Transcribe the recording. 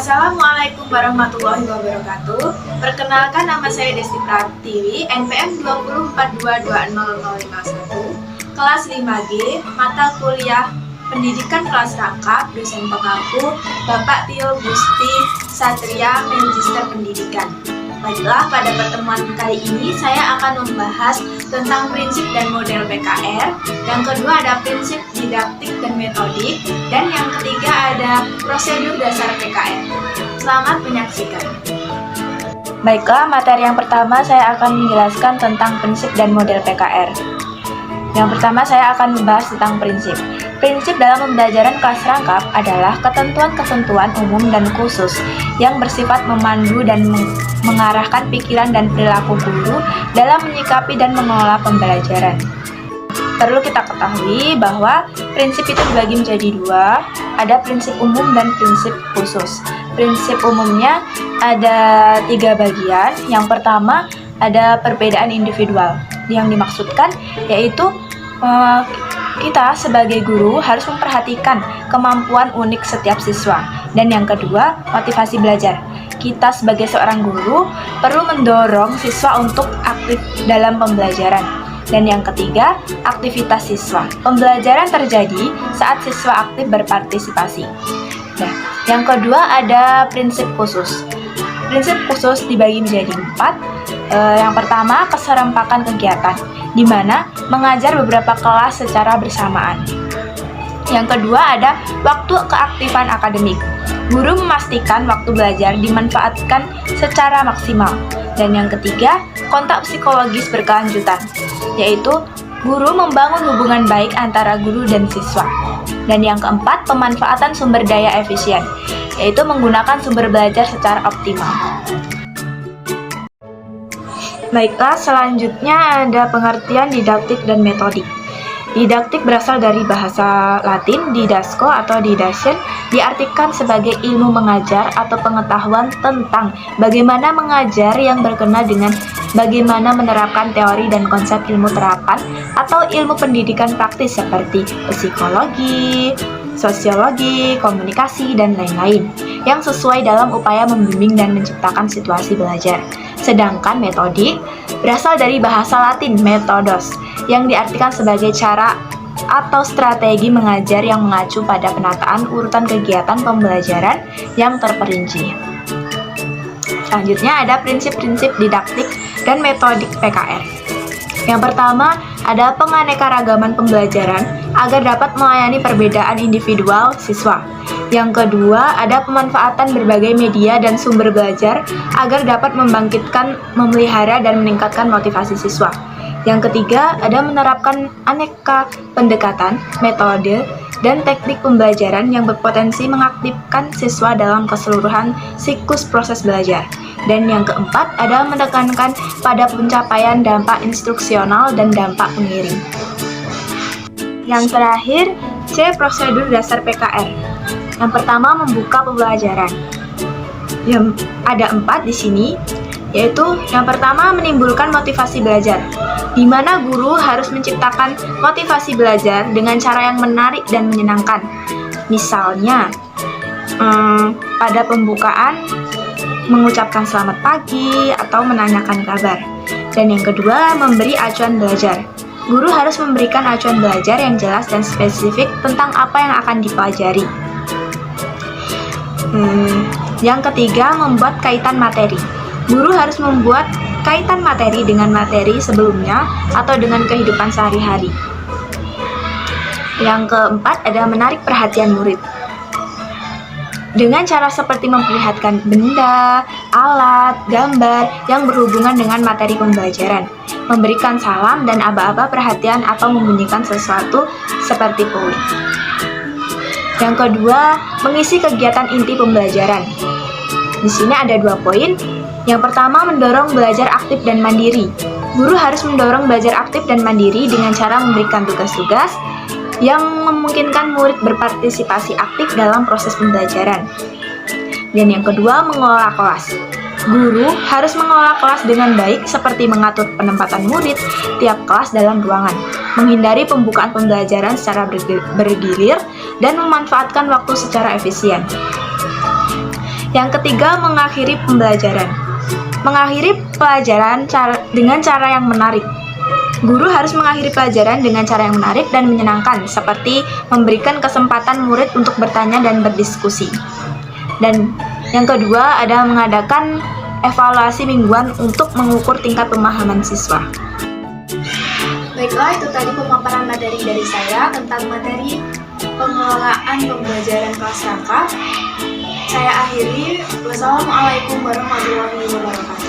Assalamualaikum warahmatullahi wabarakatuh. Perkenalkan, nama saya Desti Pratiwi, NPM 204220051, kelas 5G, mata kuliah Pendidikan kelas rangkap, dosen pengaku Bapak Tio Gusti Satria, Magister Pendidikan. Baiklah, pada pertemuan kali ini saya akan membahas tentang prinsip dan model PKR. Yang kedua ada prinsip didaktik dan metodik, dan yang ketiga ada prosedur dasar PKR. Selamat menyaksikan. Baiklah, materi yang pertama saya akan menjelaskan tentang prinsip dan model PKR. Yang pertama saya akan membahas tentang prinsip. Prinsip dalam pembelajaran kelas rangkap adalah ketentuan-ketentuan umum dan khusus yang bersifat memandu dan mengarahkan pikiran dan perilaku guru dalam menyikapi dan mengelola pembelajaran. Perlu kita ketahui bahwa prinsip itu dibagi menjadi dua, ada prinsip umum dan prinsip khusus. Prinsip umumnya ada 3 bagian. Yang pertama ada perbedaan individual. Yang dimaksudkan yaitu kita sebagai guru harus memperhatikan kemampuan unik setiap siswa. Dan yang kedua, motivasi belajar. Kita sebagai seorang guru perlu mendorong siswa untuk aktif dalam pembelajaran. Dan yang ketiga, aktivitas siswa. Pembelajaran terjadi saat siswa aktif berpartisipasi. Nah, yang kedua ada prinsip khusus. Prinsip khusus dibagi menjadi 4. Yang pertama, keserempakan kegiatan, di mana mengajar beberapa kelas secara bersamaan. Yang kedua ada waktu keaktifan akademik. Guru memastikan waktu belajar dimanfaatkan secara maksimal. Dan yang ketiga, kontak psikologis berkelanjutan, yaitu guru membangun hubungan baik antara guru dan siswa. Dan yang keempat, pemanfaatan sumber daya efisien, yaitu menggunakan sumber belajar secara optimal. Baiklah, selanjutnya ada pengertian didaktik dan metodik. Didaktik berasal dari bahasa Latin didasco atau didastion, diartikan sebagai ilmu mengajar atau pengetahuan tentang bagaimana mengajar yang berkenaan dengan bagaimana menerapkan teori dan konsep ilmu terapan atau ilmu pendidikan praktis seperti psikologi, sosiologi, komunikasi, dan lain-lain yang sesuai dalam upaya membimbing dan menciptakan situasi belajar. Sedangkan metodik berasal dari bahasa Latin methodos, yang diartikan sebagai cara atau strategi mengajar yang mengacu pada penataan urutan kegiatan pembelajaran yang terperinci. Selanjutnya ada prinsip-prinsip didaktik dan metodik PKR. Yang pertama ada penganekaragaman pembelajaran agar dapat melayani perbedaan individual siswa. Yang kedua ada pemanfaatan berbagai media dan sumber belajar agar dapat membangkitkan, memelihara, dan meningkatkan motivasi siswa. Yang ketiga ada menerapkan aneka pendekatan, metode, dan teknik pembelajaran yang berpotensi mengaktifkan siswa dalam keseluruhan siklus proses belajar. Dan yang keempat ada menekankan pada pencapaian dampak instruksional dan dampak pengiring. Yang terakhir, C. Prosedur dasar PKR. Yang pertama membuka pembelajaran. Yang ada 4 di sini, yaitu yang pertama menimbulkan motivasi belajar, di mana guru harus menciptakan motivasi belajar dengan cara yang menarik dan menyenangkan. Misalnya, pada pembukaan mengucapkan selamat pagi atau menanyakan kabar. Dan yang kedua, memberi acuan belajar. Guru harus memberikan acuan belajar yang jelas dan spesifik tentang apa yang akan dipelajari. Yang ketiga, membuat kaitan materi. Guru harus membuat kaitan materi dengan materi sebelumnya atau dengan kehidupan sehari-hari. Yang keempat, ada menarik perhatian murid. Dengan cara seperti memperlihatkan benda, alat, gambar yang berhubungan dengan materi pembelajaran, memberikan salam dan aba-aba perhatian atau membunyikan sesuatu seperti peluit. Yang kedua, mengisi kegiatan inti pembelajaran. Di sini ada 2 poin. Yang pertama, mendorong belajar aktif dan mandiri. Guru harus mendorong belajar aktif dan mandiri dengan cara memberikan tugas-tugas yang memungkinkan murid berpartisipasi aktif dalam proses pembelajaran. Dan yang kedua, mengelola kelas. Guru harus mengelola kelas dengan baik seperti mengatur penempatan murid tiap kelas dalam ruangan, menghindari pembukaan pembelajaran secara bergilir, dan memanfaatkan waktu secara efisien. Yang ketiga, mengakhiri pembelajaran. Mengakhiri pelajaran dengan cara yang menarik. Guru harus mengakhiri pelajaran dengan cara yang menarik dan menyenangkan, seperti memberikan kesempatan murid untuk bertanya dan berdiskusi. Dan yang kedua, ada mengadakan evaluasi mingguan untuk mengukur tingkat pemahaman siswa. Baiklah, itu tadi pemaparan materi dari saya tentang materi pengelolaan pembelajaran kelas rangkap. Saya akhiri. Wassalamualaikum warahmatullahi wabarakatuh.